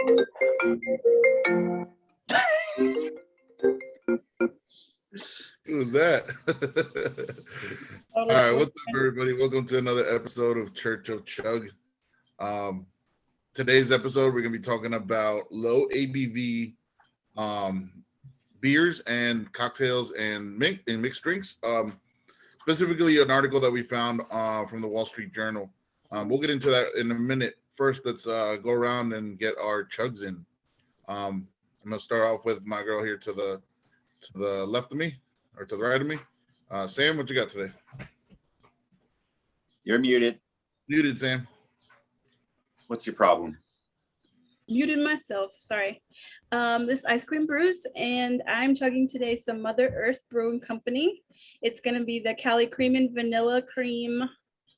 Who was that? All right, what's up, everybody? Welcome to another episode of Church of Chug. Today's episode, we're going to be talking about low ABV beers and cocktails and mixed drinks. Specifically, an article that we found from the Wall Street Journal. We'll get into that in a minute. First, let's go around and get our chugs in. I'm going to start off with my girl here to the left of me, or to the right of me. Sam, what you got today? You're muted. Muted, Sam. What's your problem? Muted myself, sorry. This ice cream brews, and I'm chugging today some Mother Earth Brewing Company. It's going to be the Cali Cream and Vanilla Cream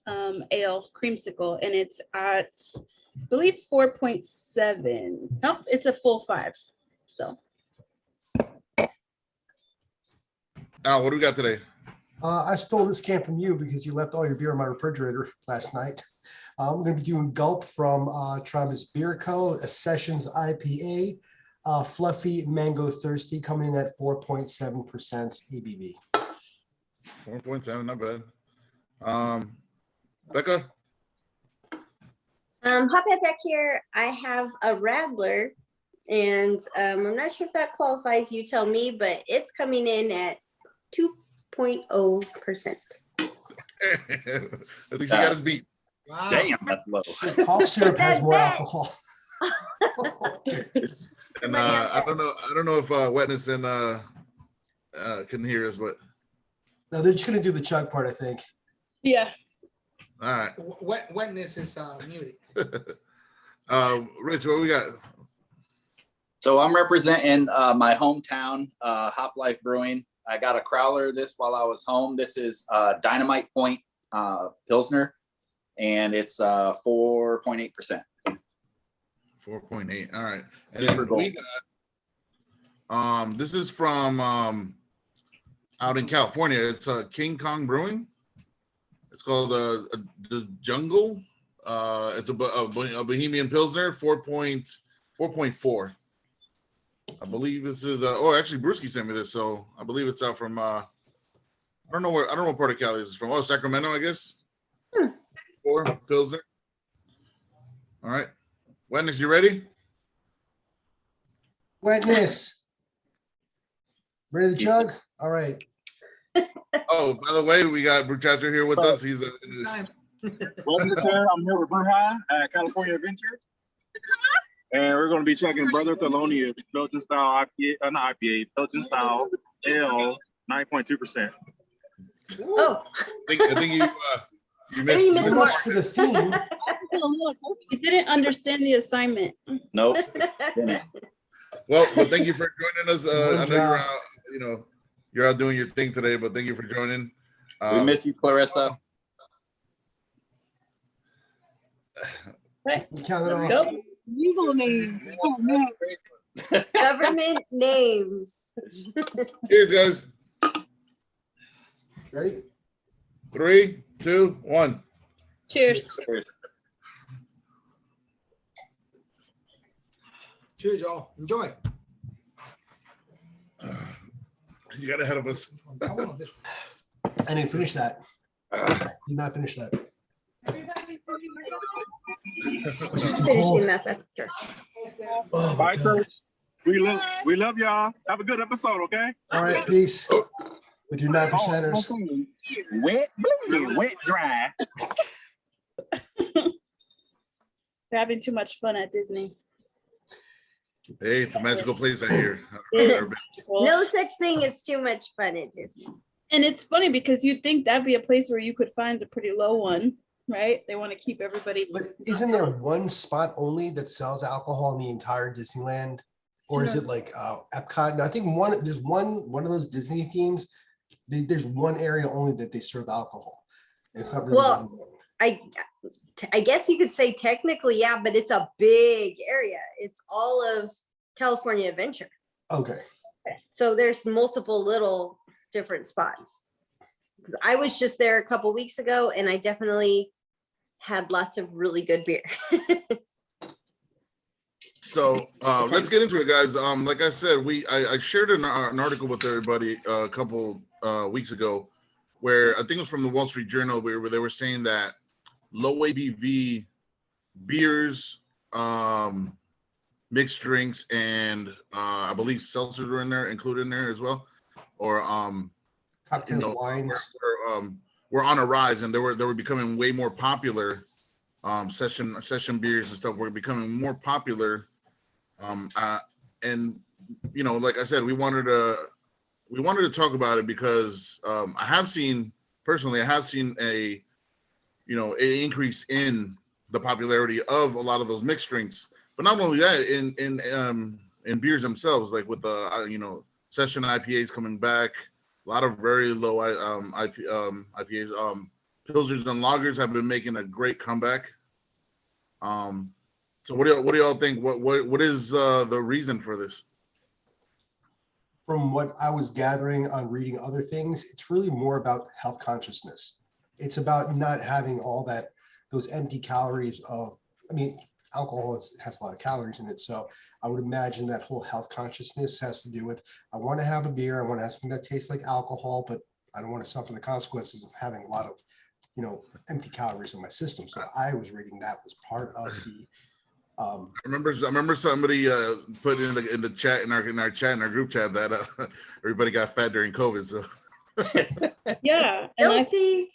Ale Creamsicle, and it's at, I believe, 4.7. Nope, it's a full 5. So. Al, what do we got today? I stole this can from you because you left all your beer in my refrigerator last night. I'm going to be doing Gulp from Travis Beer Co., a Sessions IPA, Fluffy Mango Thirsty, coming in at 4.7% ABV. 4.7, not bad. Becca? Hopping back here, I have a Radler, and I'm not sure if that qualifies, you tell me, but it's coming in at 2.0%. I think she got us beat. Wow. Damn, that's low. Cough syrup has more alcohol. And I don't know if Wetness and can hear us, but No, they're just going to do the chug part, I think. Yeah. all right. Wetness is muted. Rich, what we got? So I'm representing my hometown, Hop Life Brewing. I got a crowler this while I was home. This is Dynamite Point Pilsner, and it's 4.8%. 4.8. All right. And then we got, this is from out in California. It's King Kong Brewing. It's called the Jungle. It's a Bohemian Pilsner, 4.4. I believe this is actually Brewski sent me this, so I believe it's out from I don't know what part of Cali this is from. Oh, Sacramento, I guess. 4 Pilsner. All right. Wetness, you ready? Wetness. Ready to chug? All right. Oh, by the way, we got Bruchacho here with us. He's Welcome to town. I'm here with Burha at California Adventure. And we're going to be checking Brother Thelonious Belgian style IPA, not IPA, Belgian style Ale, 9.2%. Oh, I think you missed you missed So more. much for the theme. You didn't understand the assignment. Nope. Well, but thank you for joining us. I know job. you're out, you're out doing your thing today, but thank you for joining. We miss you, Clarissa. Right. Count it off. Go. Legal names. Oh, no. Government names. Cheers, guys. Ready? 3, 2, 1. Cheers. Cheers, y'all. Enjoy. You got ahead of us. I didn't finish that. Did not finish that. Which is too cold. Finishing that, that's true. Oh, my Bye, God. church. We love y'all. Have a good episode, okay? All right, peace. With your 9%ers. Wet, dry. They're having too much fun at Disney. Hey, it's a magical place out here. No such thing as too much fun at Disney. And it's funny because you'd think that'd be a place where you could find a pretty low one, right? They want to keep everybody. But isn't there one spot only that sells alcohol in the entire Disneyland? Or is it like Epcot? No, I think there's one of those Disney themes. There's one area only that they serve alcohol. It's not really Well, well known. I guess you could say technically, yeah, but it's a big area. It's all of California Adventure. Okay. So there's multiple little different spots. I was just there a couple weeks ago and I definitely had lots of really good beer. So let's get into it, guys. Like I said, I shared an article with everybody a couple weeks ago, where I think it was from the Wall Street Journal, where they were saying that low ABV beers, mixed drinks, and I believe seltzers were included in there as well, or Cocktails, wines. were on a rise, and they were becoming way more popular. Session beers and stuff were becoming more popular. And like I said, we wanted to talk about it because I have seen a an increase in the popularity of a lot of those mixed drinks, but not only that, in beers themselves, like with the session IPAs coming back, a lot of very low IPAs, pilsners and lagers have been making a great comeback. So what do y'all think? What is the reason for this? From what I was gathering on reading other things, it's really more about health consciousness. It's about not having all those empty calories of, alcohol has a lot of calories in it. So I would imagine that whole health consciousness has to do with, I want to have a beer, I want to have something that tastes like alcohol, but I don't want to suffer the consequences of having a lot of, empty calories in my system. So I was reading that was part of the. I remember somebody put in the chat in our group chat that everybody got fat during COVID. So Yeah. Guilty.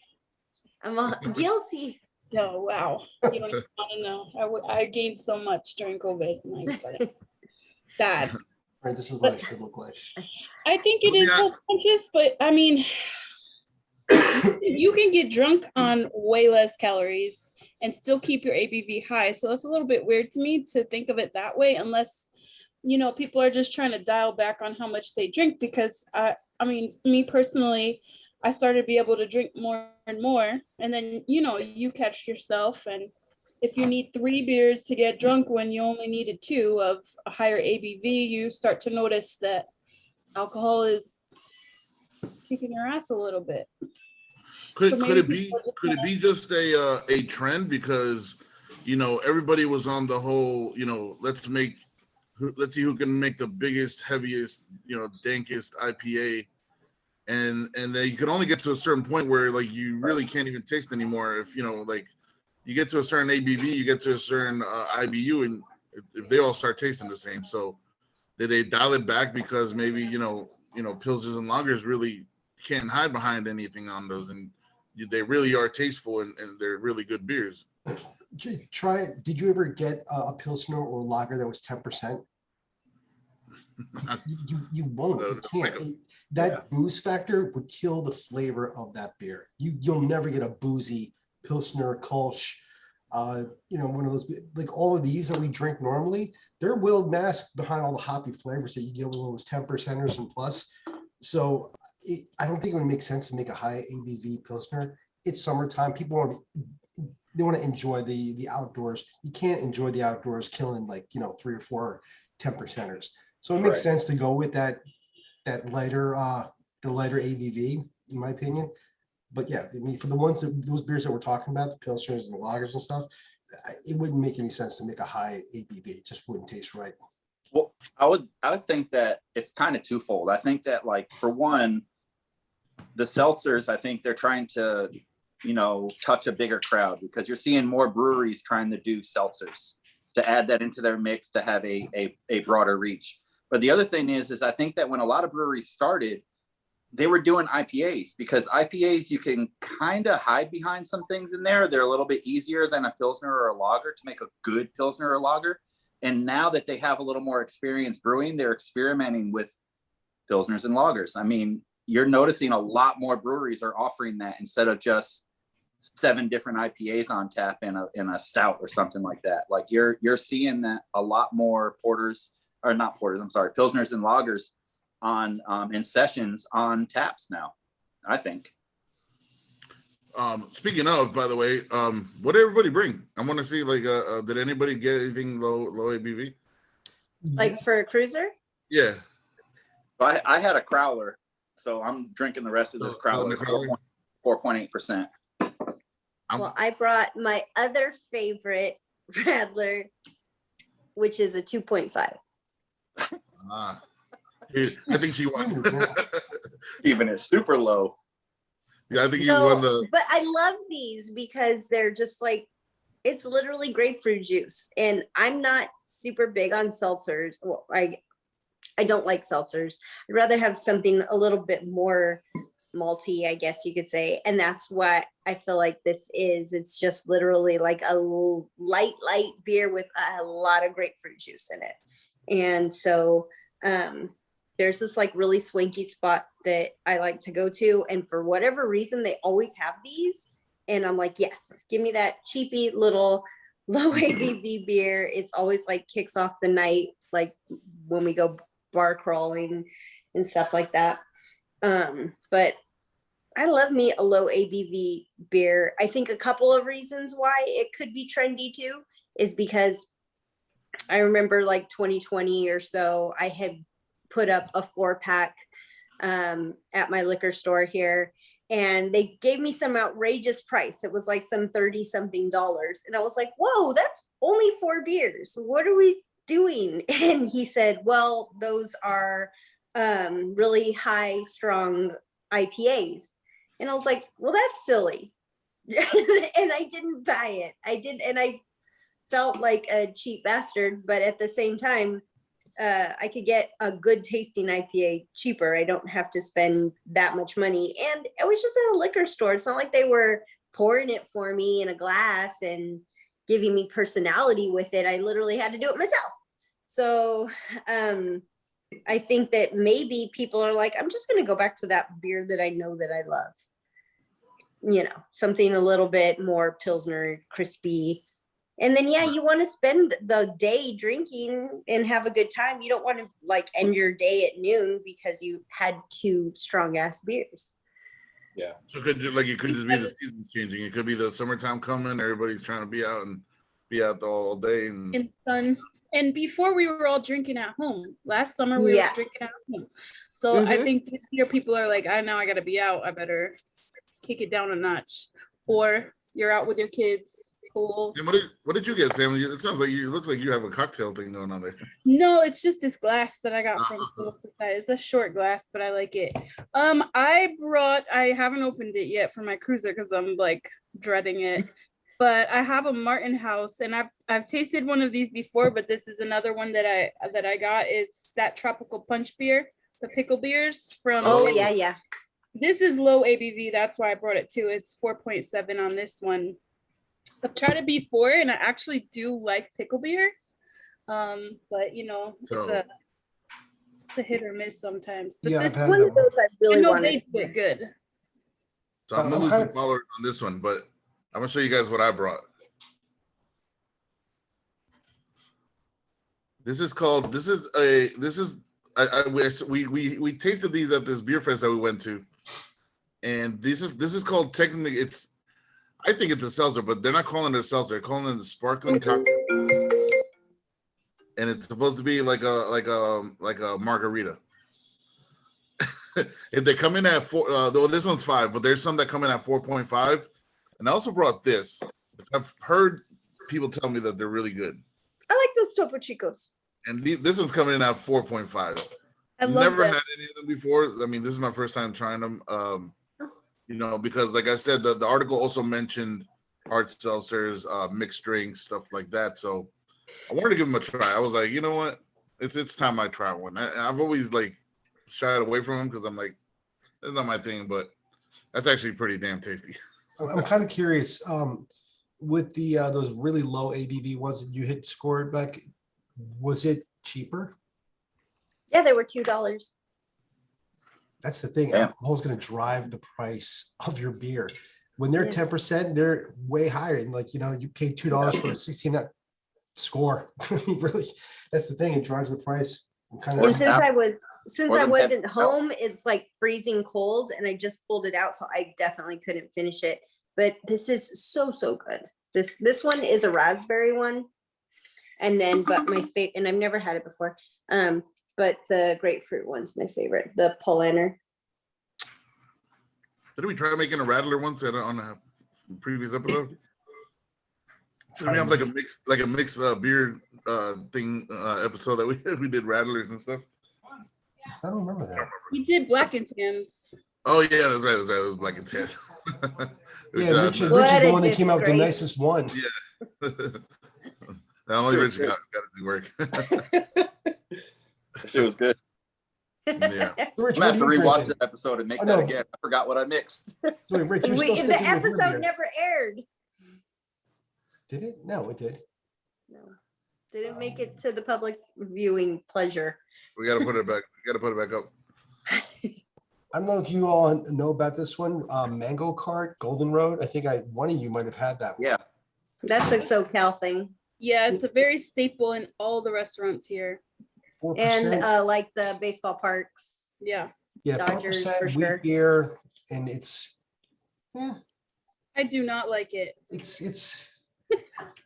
I'm guilty. Oh, wow. You don't even want to know. I gained so much during COVID. Bad. Right, this is what it should look like. I think it is health conscious, but you can get drunk on way less calories and still keep your ABV high. So it's a little bit weird to me to think of it that way, unless, people are just trying to dial back on how much they drink. Because me personally, I started to be able to drink more and more. And then, you catch yourself. And if you need 3 beers to get drunk when you only needed 2 of a higher ABV, you start to notice that alcohol is kicking your ass a little bit. Could it be just a trend? Because everybody was on the whole let's see who can make the biggest, heaviest, dankest IPA, and then you can only get to a certain point where you really can't even taste anymore. If you get to a certain ABV, you get to a certain IBU, and if they all start tasting the same. So did they dial it back because maybe pilsners and lagers really can't hide behind anything on those, and they really are tasteful, and they're really good beers. Try it. Did you ever get a pilsner or lager that was 10%? You won't. You can't. That booze factor would kill the flavor of that beer. You'll never get a boozy pilsner, Kolsch, one of those, like all of these that we drink normally. They're well masked behind all the hoppy flavors that you get with those 10%ers and plus. So I don't think it would make sense to make a high ABV pilsner. It's summertime. People want to enjoy the outdoors. You can't enjoy the outdoors killing 3 or 4 10%ers. So it makes sense to go with that lighter ABV, in my opinion. But yeah, for those beers that we're talking about, the pilsners and the lagers and stuff, it wouldn't make any sense to make a high ABV. It just wouldn't taste right. Well, I would think that it's kind of twofold. I think that for one, the seltzers, I think they're trying to, touch a bigger crowd, because you're seeing more breweries trying to do seltzers to add that into their mix to have a broader reach. But the other thing is I think that when a lot of breweries started, they were doing IPAs, because IPAs, you can kind of hide behind some things in there. They're a little bit easier than a pilsner or a lager to make a good pilsner or lager. And now that they have a little more experience brewing, they're experimenting with pilsners and lagers. You're noticing a lot more breweries are offering that instead of just 7 different IPAs on tap in a stout or something like that. You're seeing that a lot more pilsners and lagers on in sessions on taps now, I think. Speaking of, by the way, what did everybody bring? I want to see did anybody get anything low ABV? For a cruiser? Yeah. So I had a crowler, so I'm drinking the rest of this crowler. 4.8%. Well, I brought my other favorite Radler, which is a 2.5. Ah, I think she won. Even it's super low. Yeah, I think you won the. But I love these because they're just like, it's literally grapefruit juice. And I'm not super big on seltzers. Well, I don't like seltzers. I'd rather have something a little bit more malty, I guess you could say. And that's what I feel like this is. It's just literally like a light beer with a lot of grapefruit juice in it. And so there's this like really swanky spot that I like to go to. And for whatever reason, they always have these. And I'm like, yes, give me that cheapy little low ABV beer. It's always like kicks off the night, like when we go bar crawling and stuff like that. But I love me a low ABV beer. I think a couple of reasons why it could be trendy too is because I remember like 2020 or so, I had put up a 4-pack at my liquor store here, and they gave me some outrageous price. It was like some 30 something dollars. And I was like, whoa, that's only 4 beers. What are we doing? And he said, well, those are really high strong IPAs. And I was like, well, that's silly. And I didn't buy it. And I felt like a cheap bastard, but at the same time, I could get a good tasting IPA cheaper. I don't have to spend that much money. And I was just in a liquor store. It's not like they were pouring it for me in a glass and giving me personality with it. I literally had to do it myself. So I think that maybe people are like, I'm just going to go back to that beer that I know that I love. You know, something a little bit more Pilsner, crispy. And then, yeah, you want to spend the day drinking and have a good time. You don't want to like end your day at noon because you had 2 strong ass beers. Yeah. So it could just be the season changing. It could be the summertime coming. Everybody's trying to be out all day and sun. And before we were all drinking at home. Last summer we were drinking at home. So I think this year people are like, I know I gotta be out. I better kick it down a notch. Or you're out with your kids. Pools. And what did you get, Sam? It sounds like it looks like you have a cocktail thing going on there. No, it's just this glass that I got from Pool Society. It's a short glass, but I like it. I haven't opened it yet for my cruiser because I'm like dreading it. But I have a Martin House, and I've tasted one of these before, but this is another one that I got. Is that tropical punch beer, the pickle beers from. Oh yeah. This is low ABV. That's why I brought it too. It's 4.7 on this one. I've tried it before, and I actually do like pickle beer. But you know, it's a hit or miss sometimes. But Yeah, this I've one had of those I really wanted. they do it good. So I'm gonna lose some followers on this one, but I'm gonna show you guys what I brought. We tasted these at this beer fest that we went to, and this is called technically I think it's a seltzer, but they're not calling it a seltzer. They're calling it a sparkling cocktail, and it's supposed to be like a margarita. If they come in at 4, though this one's 5, but there's some that come in at 4.5. And I also brought this. I've heard people tell me that they're really good. I like those Topo Chicos. And this one's coming in at 4.5. I've never had any of them before. I mean, this is my first time trying them. You know, because like I said, the article also mentioned hard seltzers, mixed drinks, stuff like that. So I wanted to give them a try. I was like, you know what? It's time I try one. I've always like shied away from them because I'm like, that's not my thing, but that's actually pretty damn tasty. I'm kind of curious with the those really low ABV ones that you had scored back. Was it cheaper? Yeah, they were $2. That's the thing. Yeah. Alcohol is going to drive the price of your beer. When they're 10%, they're way higher. And like, you know, you pay $2 for a 16 score. Really, that's the thing. It drives the price. And since I wasn't home, it's like freezing cold, and I just pulled it out, so I definitely couldn't finish it. But this is so good. This one is a raspberry one, and then but my favorite, and I've never had it before. But the grapefruit one's my favorite. The Polaner. Did we try making a rattler once on a previous episode? We have like a mixed beer thing episode that we did rattlers and stuff. I don't remember that. We did black and tans. Oh yeah, that's right. That was black and tan. Yeah, Richard's What the a one that came out with the disgrace. nicest one. Yeah. Only Richard got to do work. It was good. Yeah. Rich, I'm gonna have what to are you rewatch drinking? that episode and make Oh, that no. again. I forgot what I mixed. Sorry, Rich, you're still The sticking with your episode beer. never aired. Did it? No, it did. No, didn't make it to the public viewing pleasure. We got to put it back. We got to put it back up. I don't know if you all know about this one, Mango Cart, Golden Road. I think one of you might have had that one. Yeah. That's a SoCal thing. Yeah, it's a very staple in all the restaurants here. 4%. And like the baseball parks. Yeah, Yeah, Dodgers, 4% for wheat sure. beer, and it's I do not like it.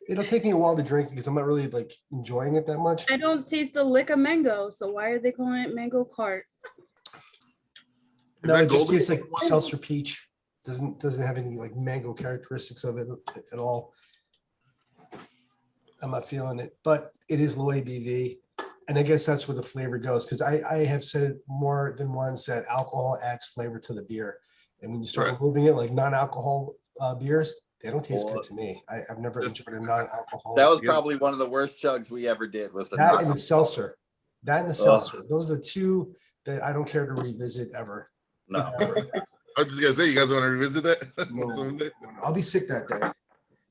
it'll take me a while to drink because I'm not really like enjoying it that much. I don't taste a lick of mango, so why are they calling it mango cart? No, that it just golden? tastes like seltzer peach. Doesn't have any like mango characteristics of it at all. I'm not feeling it, but it is low ABV. And I guess that's where the flavor goes. Because I have said more than once that alcohol adds flavor to the beer. And when you start Right. removing it, like non-alcohol beers, they don't taste good to me. I've never enjoyed a non-alcohol. That was Yeah. probably one of the worst chugs we ever did. Was the That and the seltzer. That and the Ugh. seltzer. Those are the two that I don't care to revisit ever. no. Ever. I was just gonna say, you guys want to revisit that? No. Someday? I'll be sick that day.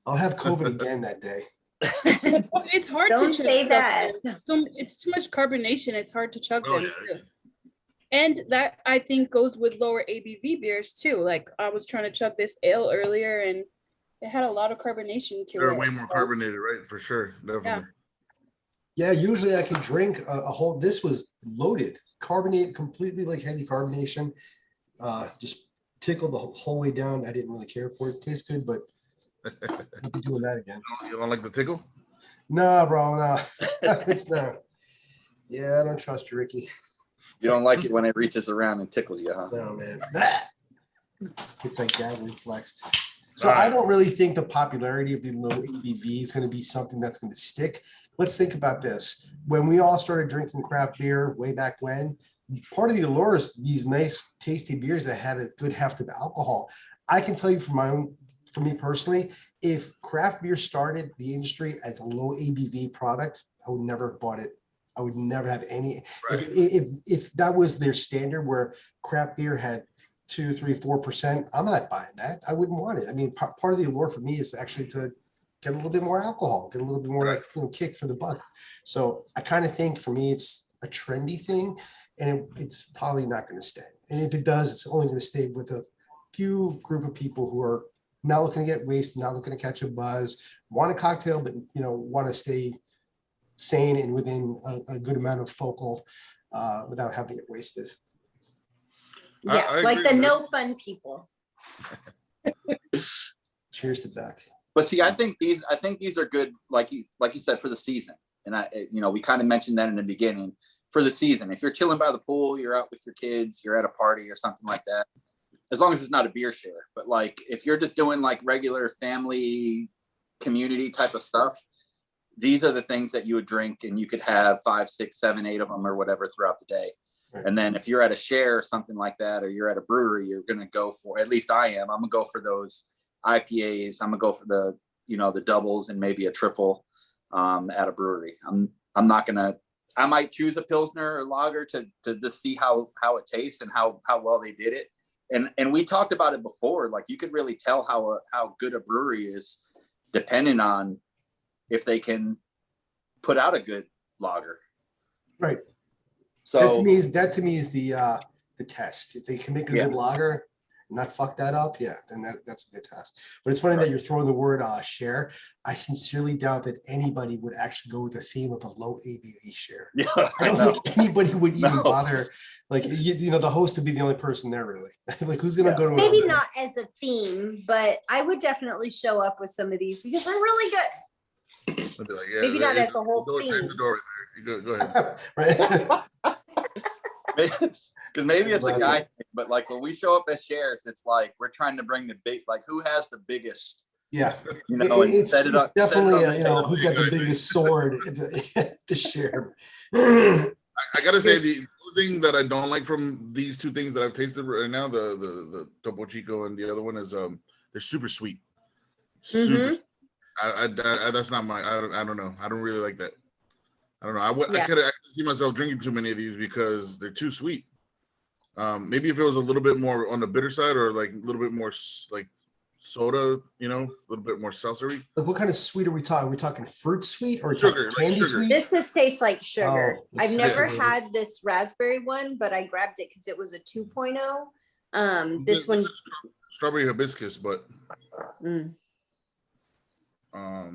I'll have COVID again that day. It's hard Don't to chug say stuff, that. though. So it's too much carbonation. It's hard to chug Oh, them yeah. too. And that I think goes with lower ABV beers too. Like I was trying to chug this ale earlier and it had a lot of carbonation to They're it. way more carbonated, right? For sure, definitely. Yeah, usually I can drink a whole, this was loaded, carbonated, completely like heavy carbonation. Just tickled the whole way down. I didn't really care for it. Tastes good, but I'll be doing that again. You don't like the tickle? No, bro, no. It's not. Yeah, I don't trust you, Ricky. You don't like it when it reaches around and tickles you, huh? No, man. It's like gag reflex. So I don't really think the popularity of the low ABV is going to be something that's going to stick. Let's think about this. When we all started drinking craft beer way back when, part of the allure is these nice, tasty beers that had a good heft of alcohol. I can tell you for me personally, if craft beer started the industry as a low ABV product, I would never have bought it. I would never have any. Right. If that was their standard, where craft beer had 2, 3, 4%, I'm not buying that. I wouldn't want it. I mean, part of the allure for me is actually to get a little bit more alcohol, get a little bit more like, kick for the buck. So I kind of think for me, it's a trendy thing, and it's probably not going to stay. And if it does, it's only going to stay with a few group of people who are not looking to get wasted, not looking to catch a buzz, want a cocktail, but want to stay sane and within a good amount of focal without having to get wasted. Yeah, I like agree the with no fun people. Cheers to that. But see, I think these are good, like you said, for the season. And we kind of mentioned that in the beginning. For the season, if you're chilling by the pool, you're out with your kids, you're at a party or something like that, as long as it's not a beer share. But like if you're just doing like regular family community type of stuff, these are the things that you would drink, and you could have 5, 6, 7, 8 of them or whatever throughout the day. Right. And then if you're at a share or something like that, or you're at a brewery, you're going to go for, at least I am, I'm gonna go for those IPAs. I'm gonna go for the, the doubles and maybe a triple at a brewery. I'm not gonna, I might choose a Pilsner or lager to just see how it tastes and how well they did it. And we talked about it before, like you could really tell how good a brewery is depending on if they can put out a good lager. Right. So That to me is the test. If they can make a good lager, and not fuck that up, then that's a good test. But it's funny that you're throwing the word share. I sincerely doubt that anybody would actually go with the theme of a low ABV share. yeah, I don't think anybody would even No. bother. Like the host would be the only person there really. Like who's gonna go to Maybe not as a theme, but I would definitely show up with some of these because they're really good. I'd be like, yeah, Maybe not as a whole door, theme. the door right there. You go ahead. right? because maybe it's a guy thing, but like when we show up as shares, it's like we're trying to bring the big, like who has the biggest Yeah, You know, and it's, set it up. it's definitely, set it on the who's got the biggest sword to share. I gotta say, the This- thing that I don't like from these two things that I've tasted right now, the Topo Chico and the other one is they're super sweet. Super. Mhm. I that's not my. I don't know. I don't really like that. I don't know. I Yeah. could actually see myself drinking too many of these because they're too sweet. Maybe if it was a little bit more on the bitter side or like a little bit more like soda, a little bit more seltzery. Like, what kind of sweet are we talking? Are we talking fruit sweet or are we Sugar, talking like candy sugar. sweet? This tastes like sugar. Oh, I've it's never sugar. had this raspberry one, but I grabbed it because it was a 2.0. This one, is strawberry hibiscus, but mm, I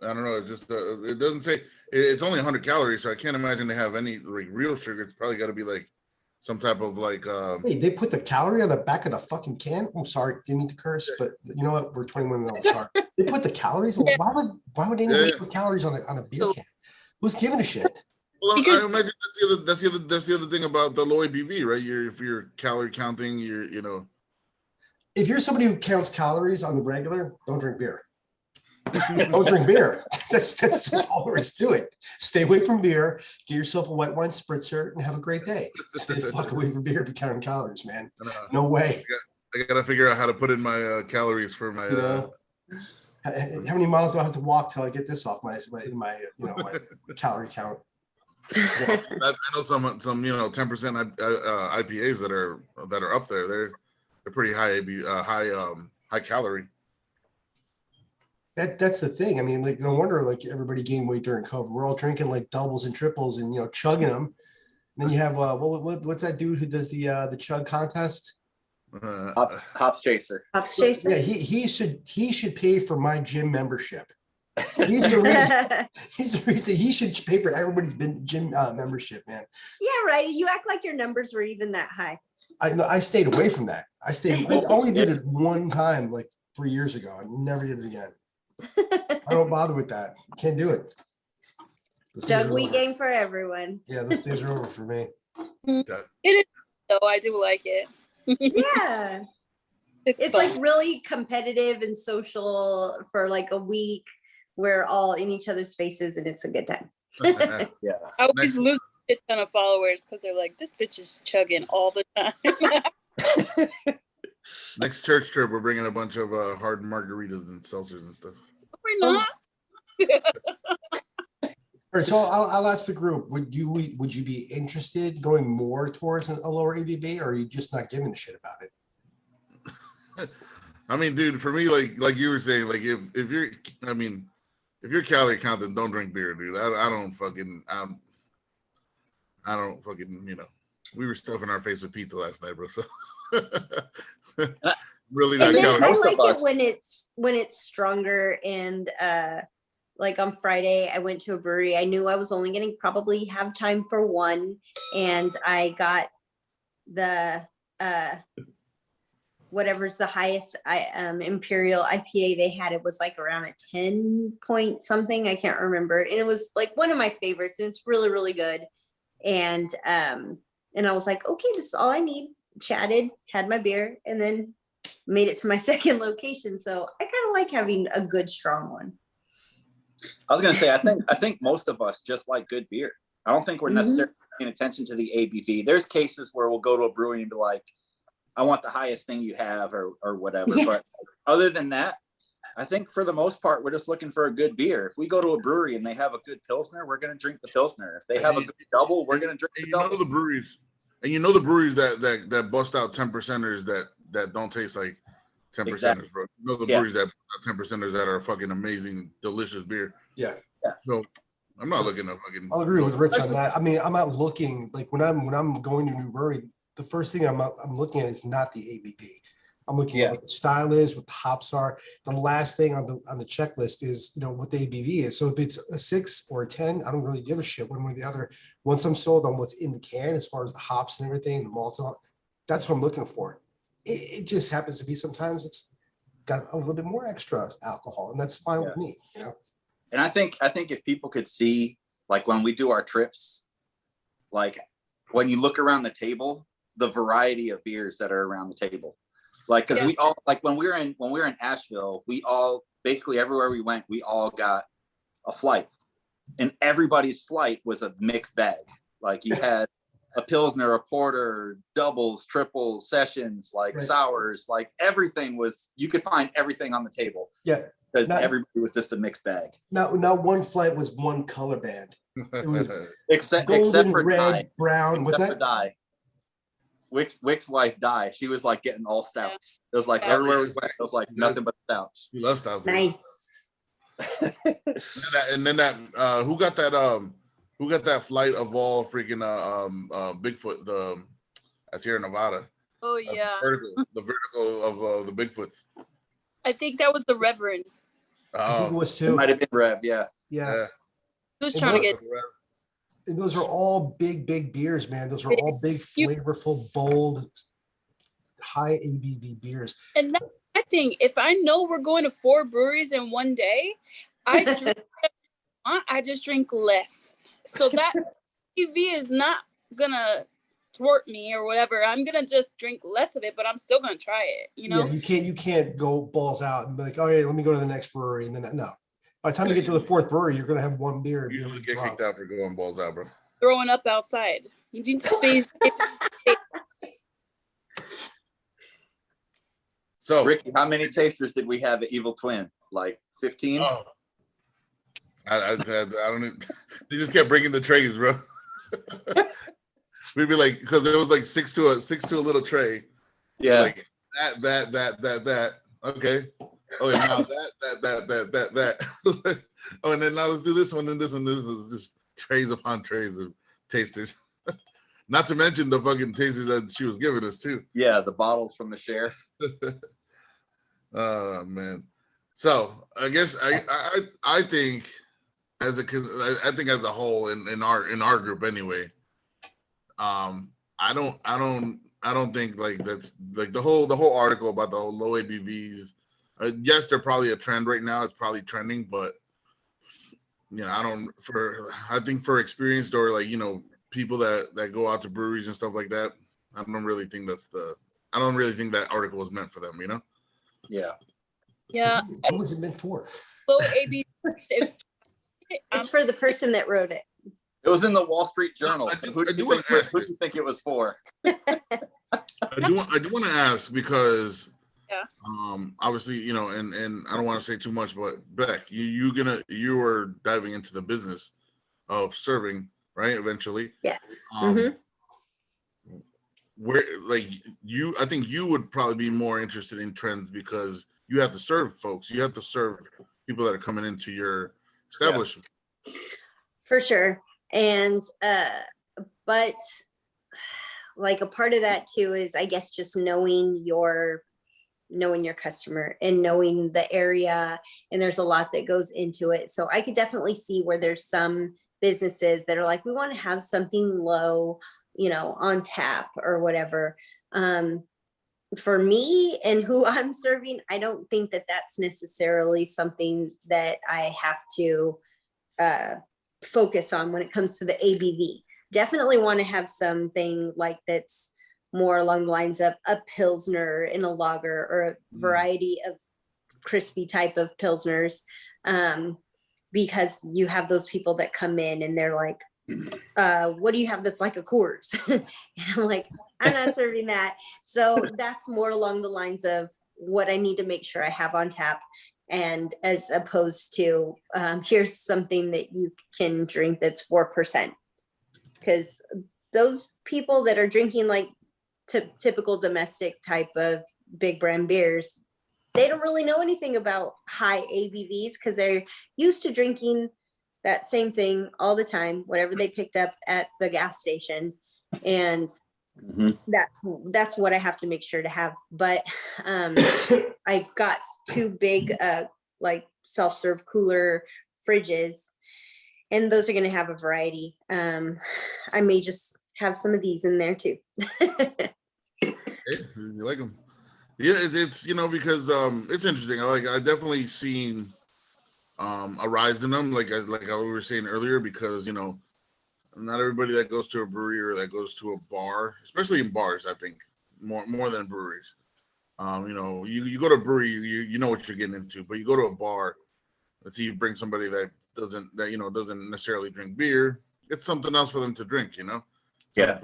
don't know. It just it doesn't say it's only 100 calories, so I can't imagine they have any like real sugar. It's probably got to be like some type of like. Wait, they put the calorie on the back of the fucking can? I'm sorry, didn't mean to curse, but you know what? We're 21 and old. Sorry. They put the calories. Why would anybody put calories on a beer can? Who's giving a shit? Well, Because- I imagine that's the other thing about the low ABV, right? If you're calorie counting, If you're somebody who counts calories on the regular, don't drink beer. Don't drink beer. That's all there is to it. Stay away from beer. Get yourself a white wine spritzer and have a great day. Stay the fuck away from beer if you're counting calories, man. No way. I gotta figure out how to put in my calories for my. How many miles do I have to walk till I get this off my calorie count? Well, I know some 10% IPAs that are up there. They're pretty high high calorie. That's the thing. I mean, like, no wonder like everybody gained weight during COVID. We're all drinking like doubles and triples and chugging them. And then you have what's that dude who does the chug contest? Hops Chaser. Hops Chaser. Yeah, he should pay for my gym membership. He's the reason he should pay for everybody's gym membership, man. Yeah, right. You act like your numbers were even that high. I stayed away from that. I only did it one time like 3 years ago. I never did it again. I don't bother with that. Can't do it. Those days Jug are week over. game for everyone. Yeah, those days are over for me. It is, though. I do like it. Yeah. It's fun. like really competitive and social for like a week. We're all in each other's faces and it's a good time. Yeah. I always lose a ton of followers because they're like, this bitch is chugging all the time. Next church trip, we're bringing a bunch of hard margaritas and seltzers and stuff. We're not. All right, so I'll ask the group: Would you be interested going more towards a lower ABV, or are you just not giving a shit about it? I mean, dude, for me, like you were saying, like if you're calorie counting, don't drink beer, dude. I don't fucking we were stuffing our face with pizza last night, bro. So really not And then I calorie. Most of like us. it when it's stronger and like on Friday I went to a brewery. I knew I was only going to probably have time for one, and I got the whatever's the highest Imperial IPA they had. It was like around a 10 point something. I can't remember. And it was like one of my favorites, and it's really, really good. And I was like, okay, this is all I need. Chatted, had my beer, and then made it to my second location. So I kind of like having a good, strong one. I was gonna say, I think most of us just like good beer. I don't think we're Mhm. necessarily paying attention to the ABV. There's cases where we'll go to a brewery and be like, I want the highest thing you have or whatever. Yeah. But other than that, I think for the most part, we're just looking for a good beer. If we go to a brewery and they have a good Pilsner, we're going to drink the Pilsner. If they have a good double, we're going to drink And the you know double. the breweries, that bust out 10%ers that don't taste like 10%ers, Exactly. bro. You know the Yeah. breweries that bust out 10%ers that are fucking amazing, delicious beer. Yeah. So I'm not looking to fucking. I'll agree with Rich on that. I mean, I'm not looking like when I'm going to a new brewery, the first thing I'm looking at is not the ABV. I'm looking at what the style is, what the hops are. The last thing on the checklist is what the ABV is. So if it's a 6 or a 10, I don't really give a shit one way or the other. Once I'm sold on what's in the can, as far as the hops and everything, the malts and all, that's what I'm looking for. It just happens to be sometimes it's got a little bit more extra alcohol, and that's fine with me. And I think if people could see, like when we do our trips, like when you look around the table, the variety of beers that are around the table. Like, because we all, like when we were in Asheville, we all, basically everywhere we went, we all got a flight, and everybody's flight was a mixed bag. Like you had a Pilsner, a porter, doubles, triples, sessions, like sours, like everything was, you could find everything on the table. Yeah. Because everybody was just a mixed bag. Not one flight was one color band. It was except golden, for red, Di. brown. What's that? Di. Wick's wife Di. She was like getting all stouts. It was like everywhere we went, it was like nothing but stouts. We love stouts. Nice. and then that who got that flight of all freaking Bigfoot that's here in Nevada. Oh yeah. The vertical of the Bigfoots. I think that was the Reverend. I think it was It too. might have been Rev, yeah. Yeah. He was trying to get. And those are all big beers, man. Those are all big, flavorful, bold, high ABV beers. And that's my thing. If I know we're going to 4 breweries in one day, I just drink less. So that ABV is not gonna thwart me or whatever. I'm gonna just drink less of it, but I'm still gonna try it. You know? Yeah, you can't go balls out and be like, oh yeah, let me go to the next brewery, and then no. By the time you get to the 4th brewery, you're gonna have one beer. You usually get kicked out for going balls out, bro. Throwing up outside. You need space. So Ricky, how many tasters did we have at Evil Twin? Like 15? Oh. I don't even, they just kept bringing the trays, bro. We'd be like, because it was like 6 to a little tray. Yeah. Like that. Okay. Oh, and now that. Oh, and then now let's do this one and this one. This is just trays upon trays of tasters. Not to mention the fucking tasters that she was giving us too. Yeah, the bottles from the share. Oh man. So I guess I think as a whole in our group anyway. I don't think like that's like the whole article about the whole low ABVs. Yes, they're probably a trend right now. It's probably trending, but you know, I think for experienced or like, you know, people that go out to breweries and stuff like that, I don't really think that article was meant for them, you know? Yeah. Yeah. What was it meant for? Low ABV. It's for the person that wrote it. It was in the Wall Street Journal. Who do you think it was for? I do want to ask because obviously, you know, and I don't want to say too much, but Beck, you were diving into the business of serving, right? Eventually. Yes. Where like I think you would probably be more interested in trends because you have to serve folks. You have to serve people that are coming into your establishment. For sure. And but like a part of that too is I guess just knowing your customer and knowing the area, and there's a lot that goes into it. So I could definitely see where there's some businesses that are like, we want to have something low, you know, on tap or whatever. For me and who I'm serving, I don't think that that's necessarily something that I have to focus on when it comes to the ABV. Definitely want to have something like that's more along the lines of a Pilsner and a lager or a variety of crispy type of Pilsners, because you have those people that come in and they're like, what do you have that's like a Coors? And I'm like, I'm not serving that. So that's more along the lines of what I need to make sure I have on tap, and as opposed to here's something that you can drink that's 4%, because those people that are drinking like typical domestic type of big brand beers, they don't really know anything about high ABVs because they're used to drinking that same thing all the time, whatever they picked up at the gas station. And that's what I have to make sure to have. But I got 2 big like self-serve cooler fridges, and those are going to have a variety. I may just have some of these in there too. Hey, you like them? Yeah, it's you know, because it's interesting. I definitely seen a rise in them, like we were saying earlier, because you know, not everybody that goes to a brewery or that goes to a bar, especially in bars, I think more than breweries, You go to a brewery, you know what you're getting into, but you go to a bar, let's see, you bring somebody that doesn't necessarily drink beer. It's something else for them to drink, Yeah.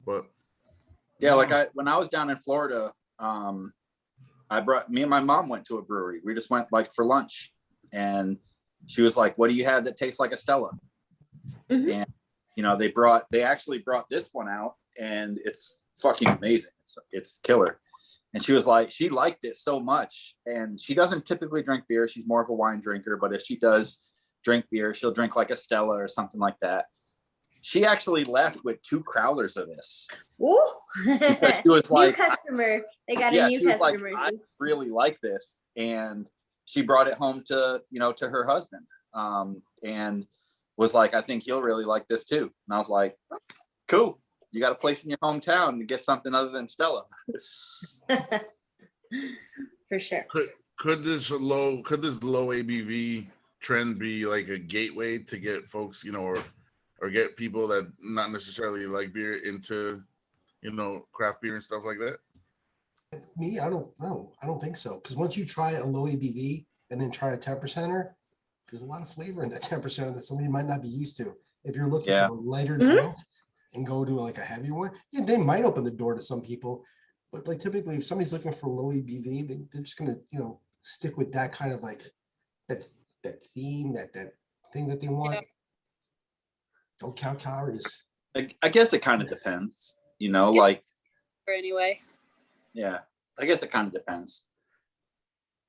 But yeah, when I was down in Florida, me and my mom went to a brewery. We just went like for lunch, and she was like, "What do you have that tastes like a Stella?" Mhm. And they actually brought this one out, and it's fucking amazing. It's killer. And she was like, she liked it so much, and she doesn't typically drink beer. She's more of a wine drinker, but if she does drink beer, she'll drink like a Stella or something like that. She actually left with 2 crowlers of this. Ooh. She was like, new customer. They got yeah, a new she was like, customer. I really like this, and she brought it home to her husband, and was like, I think he'll really like this too. And I was like, cool. You got a place in your hometown to get something other than Stella. For sure. Could this low ABV trend be like a gateway to get folks, or get people that not necessarily like beer into, craft beer and stuff like that? Me, I don't think so. Because once you try a low ABV and then try a 10%er, there's a lot of flavor in that 10% that somebody might not be used to. If you're looking for a lighter drink and go to like a heavy one, yeah, they might open the door to some people. But like typically, if somebody's looking for low ABV, they're just gonna stick with that kind of like that theme, that thing that they want. Yeah. Don't count calories. I guess it kind of depends, Anyway. Yeah, I guess it kind of depends.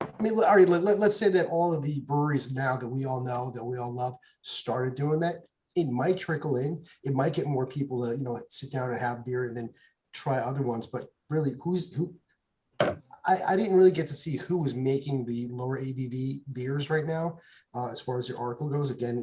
I mean, all right, let's say that all of the breweries now that we all know, that we all love, started doing that. It might trickle in. It might get more people to, sit down and have beer and then try other ones. But really, I didn't really get to see who was making the lower ABV beers right now. As far as the article goes, again,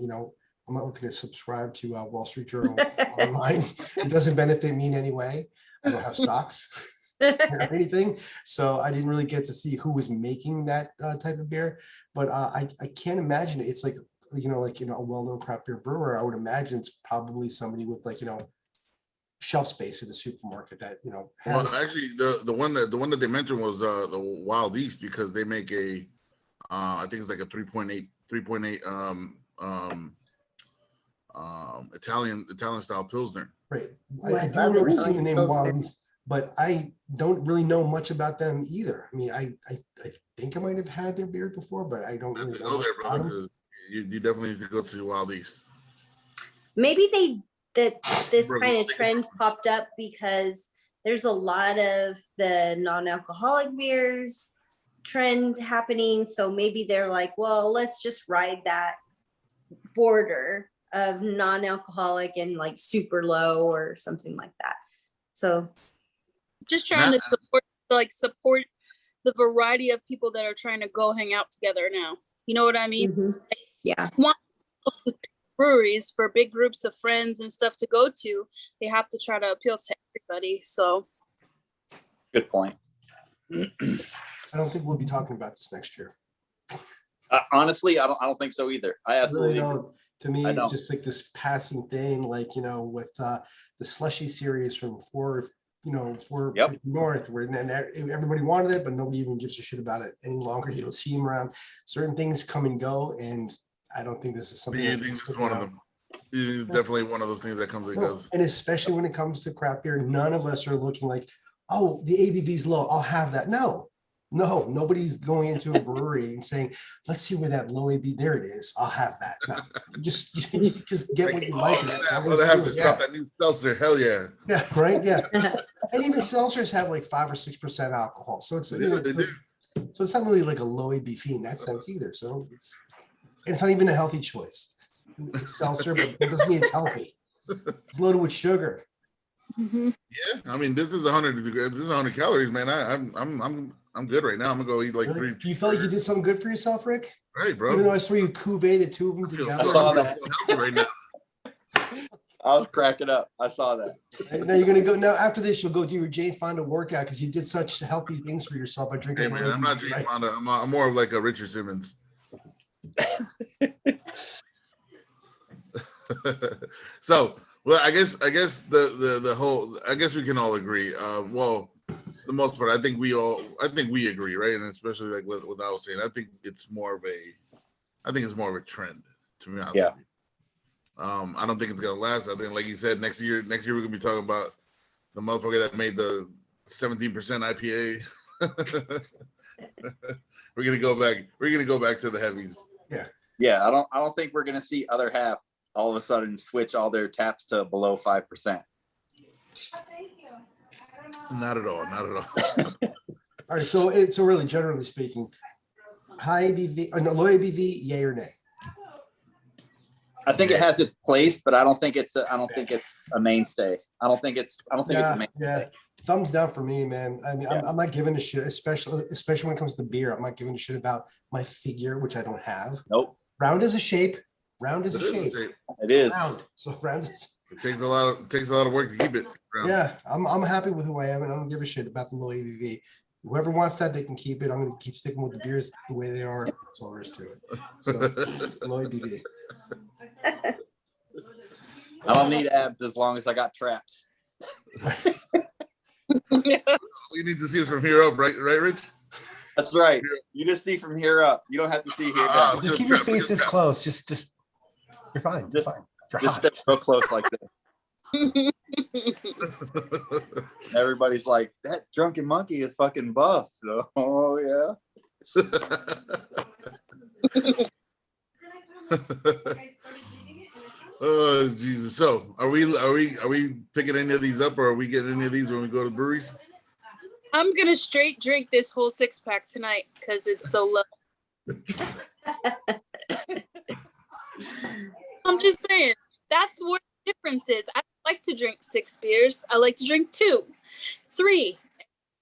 I'm not looking to subscribe to Wall Street Journal online. It doesn't benefit me in any way. I don't have stocks or anything. So I didn't really get to see who was making that type of beer. But I can't imagine it. It's like, a well-known craft beer brewer. I would imagine it's probably somebody with shelf space in the supermarket that, has. Well, actually, the one that they mentioned was the Wild East, because they make a I think it's like a 3.8 Italian style Pilsner. Right. I do remember seeing the name Wild East, but I don't really know much about them either. I mean, I think I might have had their beer before, but I don't really know. There, brother, you definitely need to go to Wild East. Maybe this kind of trend popped up because there's a lot of the non-alcoholic beers trend happening. So maybe they're like, well, let's just ride that border of non-alcoholic and like super low or something like that. So Just trying to support the variety of people that are trying to go hang out together now. You know what I mean? Yeah. Want breweries for big groups of friends and stuff to go to. They have to try to appeal to everybody. So good point. I don't think we'll be talking about this next year. Honestly, I don't think so either. I absolutely really don't. To me, it's just like this passing thing, with the slushy series from four North, where then everybody wanted it, but nobody even gives a shit about it any longer. You don't see them around. Certain things come and go, and I don't think this is something that's this is one of them. It's definitely one of those things that comes and goes. And especially when it comes to craft beer, none of us are looking like, oh, the ABV's low, I'll have that. No, nobody's going into a brewery and saying, let's see where that low ABV, there it is, I'll have that. No, just get what you like. That new seltzer, hell yeah. Yeah, right, yeah. And even seltzers have like 5 or 6% alcohol. So it's, so it's not really like a low ABV in that sense either. So it's not even a healthy choice. It's seltzer, but it doesn't mean it's healthy. It's loaded with sugar. Yeah, I mean, this is 100 calories, man. I'm good right now. I'm gonna go eat like really? 3. Do you feel like you did something good for yourself, Rick? Right, bro. Even though I saw you cuvee 2 of them together. I saw that. Right now. I was cracking up. I saw that. Now you're gonna go. Now after this, you'll go do your Jane Fonda workout because you did such healthy things for yourself by drinking. Hey man, I'm not Jane Fonda. I'm more of like a Richard Simmons. So, well, I guess the whole, I guess we can all agree. Well, the most part, I think we agree, right? And especially like what I was saying, I think it's more of a trend, to be honest with you. I don't think it's gonna last. I think, like you said, next year we're gonna be talking about the motherfucker that made the 17% IPA. We're gonna go back to the heavies. Yeah, I don't think we're gonna see other half all of a sudden switch all their taps to below 5%. Not at all. All right, so really, generally speaking, high ABV, no, low ABV, yay or nay? I think it has its place, but I don't think it's a mainstay. I don't think it's a mainstay. Yeah. Thumbs down for me, man. I mean, I'm not giving a shit, especially when it comes to beer. I'm not giving a shit about my figure, which I don't have. Nope. Round is a shape. It is. Round. So round is. It takes a lot of work to keep it round. Yeah, I'm happy with who I am, and I don't give a shit about the low ABV. Whoever wants that, they can keep it. I'm going to keep sticking with the beers the way they are. That's all there is to it. So low ABV. I don't need abs as long as I got traps. We need to see it from here up, right, Rich? That's right. You just see from here up. You don't have to see here down. Just keep your face this close. Just you're fine. You're fine. You're Just hot. step so close like this. Everybody's like, that drunken monkey is fucking buff. So, oh yeah. Oh Jesus! So are we picking any of these up, or are we getting any of these when we go to the breweries? I'm gonna straight drink this whole 6-pack tonight because it's so low. I'm just saying, that's what the difference is. I like to drink 6 beers. I like to drink 2, 3.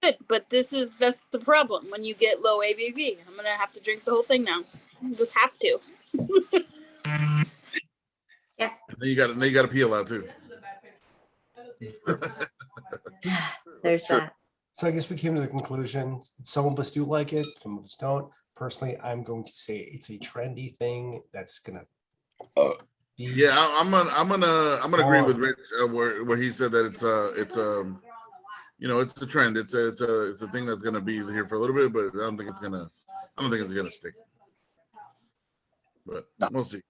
Good, but that's the problem when you get low ABV. I'm gonna have to drink the whole thing now. I just have to. Yeah. Then you got to peel out too. There's that. So I guess we came to the conclusion. Some of us do like it, some of us don't. Personally, I'm going to say it's a trendy thing that's gonna. Yeah, I'm gonna agree with Rich where he said that it's the trend. It's a thing that's gonna be here for a little bit, but I don't think it's gonna stick. But we'll see.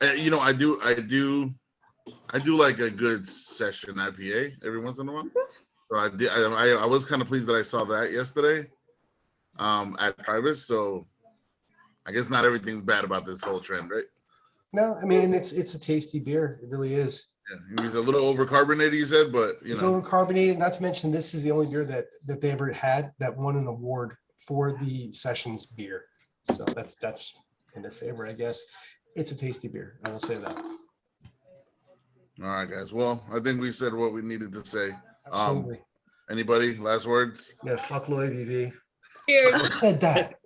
I do like a good session IPA every once in a while. So I was kind of pleased that I saw that yesterday at Travis. So I guess not everything's bad about this whole trend, right? No, I mean it's a tasty beer. It really is. Yeah, it's a little overcarbonated, you said, but it's overcarbonated. Not to mention, this is the only beer that they ever had that won an award for the Sessions beer. So that's in their favor, I guess. It's a tasty beer. I will say that. All right, guys. Well, I think we've said what we needed to say. Absolutely. Anybody? Last words? Yeah, fuck low ABV. Cheers. Who said that?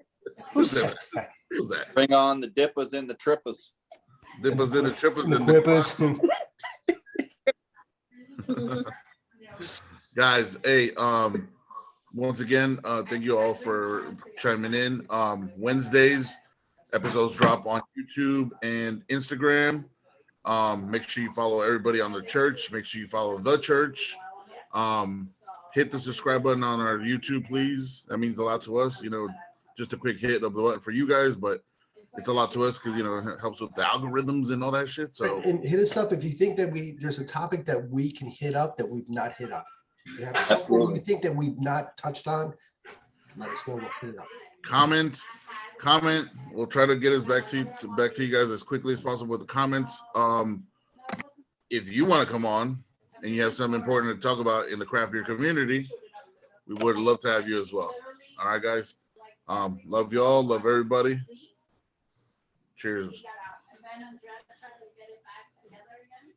Who said that? Who's that? Bring on the dippas and the trippas. Dippas in the trippas The and guys, hey, once again, thank you all for chiming in. Wednesdays, episodes drop on YouTube and Instagram. Make sure you follow everybody on the church. Make sure you follow the church. Hit the subscribe button on our YouTube, please. That means a lot to us. Just a quick hit of the button for you guys, but it's a lot to us because it helps with the algorithms and all that shit. So and hit us up if you think that there's a topic that we can hit up that we've not hit up. If you have something you think that we've not touched on, let us know. We'll hit it up. Comment. We'll try to get us back to you guys as quickly as possible with the comments. If you want to come on and you have something important to talk about in the craft beer community, we would love to have you as well. All right, guys. Love y'all. Love everybody. Cheers.